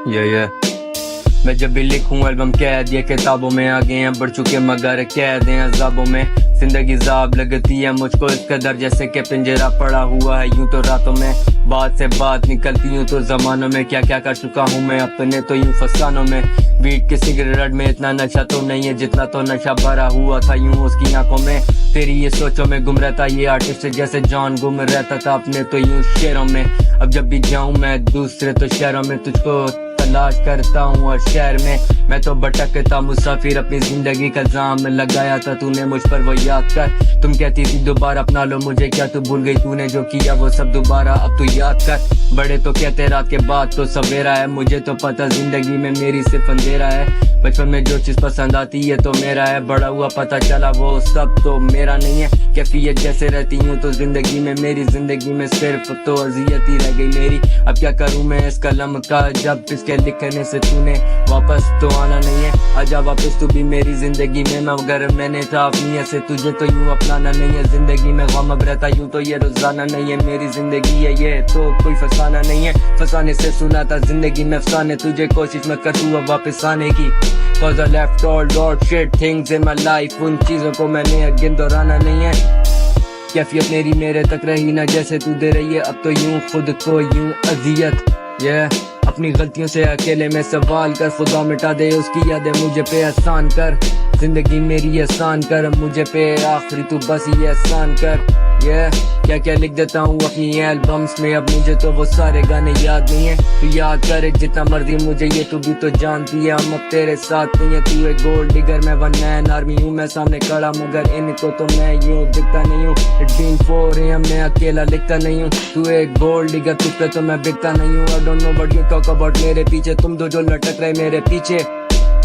ये मैं जब भी लिखूं एल्बम कैद ये किताबों में आ गए हैं बढ़ चुके मगर कैद हैं अज़ाबों में। जिंदगी जाब लगती है मुझको इस कदर जैसे कि पिंजरा पड़ा हुआ है यूं तो रातों में बात से बात निकलती यूं तो जमानों में क्या क्या कर चुका हूँ मैं अपने तो यूं फसानों में। वीट के सिगरेट में इतना नशा तो नहीं है जितना तो नशा भरा हुआ था यूं उसकी आंखों में। तेरी ये सोचों में गुम रहता ये आर्टिस्ट जैसे जॉन गुम रहता था अपने तो यूं शेरों में। अब जब भी जाऊं मैं दूसरे तो शहरों में तुझको तलाश करता हूँ और शहर में मैं तो भटकता मुसाफिर अपनी जिंदगी का जाम लगाया था तूने मुझ पर वो याद कर। तुम कहती थी दोबारा अपना लो मुझे क्या तू भूल गई तूने जो किया वो सब दोबारा अब तू याद कर। बड़े तो कहते रात के बाद तो सवेरा है मुझे तो पता जिंदगी में मेरी सिर्फ अंधेरा है। बचपन में जो चीज पसंद आती है तो मेरा है बड़ा हुआ पता चला वो सब तो मेरा नहीं है। कैफियत जैसे रहती हूँ तो जिंदगी में मेरी जिंदगी में सिर्फ तो अजियत ही रह गई मेरी। अब क्या करूँ मैं इस कलम का जब इसके लिखने से तूने वापस तो आना नहीं है। आजा वापस तू भी मेरी जिंदगी में मगर मैंने था अपनी ऐसे तुझे तो यूं अपनाना नहीं है। जिंदगी में गम अब रहता यूं तो ये रोजाना नहीं है मेरी जिंदगी है ये तो कोई फसाना नहीं है। फसाने से सुना था जिंदगी में फसाने तुझे कोशिश मैं कर तू अब वापस आने की। Cause I left all those shit things in my life उन चीजों को मैंने अगेन दोहराना नहीं है। कैफियत मेरी मेरे तक रही ना जैसे तू दे रही है अब तो यूं खुद को यूं अजियत अपनी गलतियों से अकेले में सवाल कर खुदा मिटा दे उसकी यादें मुझे पे एहसान कर। जिंदगी मेरी एहसान कर मुझे पे आखिरी तू बस ये एहसान कर। क्या क्या लिख देता हूँ अपनी एल्बम्स में अब मुझे तो वो सारे गाने याद नहीं है। तू याद करे जितना मर्जी मुझे ये तू भी तो जानती है हम अब तेरे साथ नहीं है। तू एक गोल्ड डिगर मैं वन मैन आर्मी हूँ मैं सामने खड़ा मगर इनको तो मैं यूं दिखता नहीं हूँ। It's been 4 AM मैं अकेला लिखता नहीं हूँ। तू एक गोल्ड डिगर तुझ पे तो मैं बिकता नहीं हूँ। I don't know what you talk about मेरे पीछे तुम दो जो लटक रहे मेरे पीछे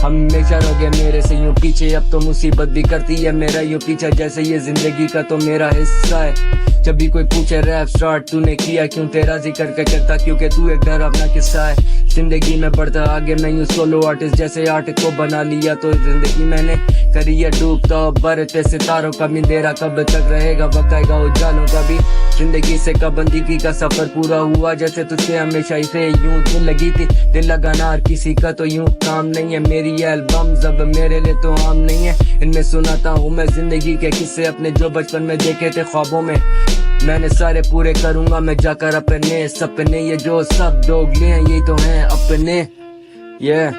हमेशा रहोगे मेरे से यूं पीछे। अब तो मुसीबत भी करती है मेरा यूं पीछा जैसे ये जिंदगी का तो मेरा हिस्सा है। जब भी कोई पूछे रैप स्टार्ट तूने किया क्यों तेरा जिक्र करता क्योंकि तू एक डरावना किस्सा है। जिंदगी में बढ़ता आगे मैं यूं सोलो आर्टिस्ट जैसे आर्ट को बना लिया तो जिंदगी मैंने करी है डूबता बढ़ते सितारों का अंधेरा कब तक रहेगा वक्त आएगा उजालों का भी। जिंदगी से कब बंदगी का सफर पूरा हुआ जैसे तुझसे हमेशा इसे यूं दिल लगी थी। दिल लगाना हर किसी का तो यूं काम नहीं है। मेरी एल्बम जब मेरे लिए तो आम नहीं है। इनमें सुनाता हूँ मैं जिंदगी के किस्से अपने जो बचपन में देखे थे ख्वाबों में मैंने सारे पूरे करूंगा मैं जाकर अपने सपने। ये जो सब दोगले हैं यही तो हैं अपने। ये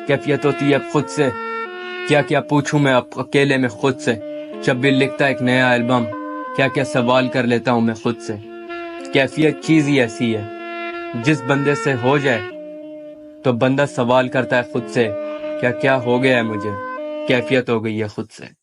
कैफियत होती है खुद से क्या क्या पूछूं मैं अब अकेले में खुद से। जब भी लिखता एक नया एल्बम क्या क्या सवाल कर लेता हूं मैं खुद से। कैफियत चीज ही ऐसी है जिस बंदे से हो जाए तो बंदा सवाल करता है खुद से क्या क्या हो गया है मुझे। कैफियत हो गई है खुद से।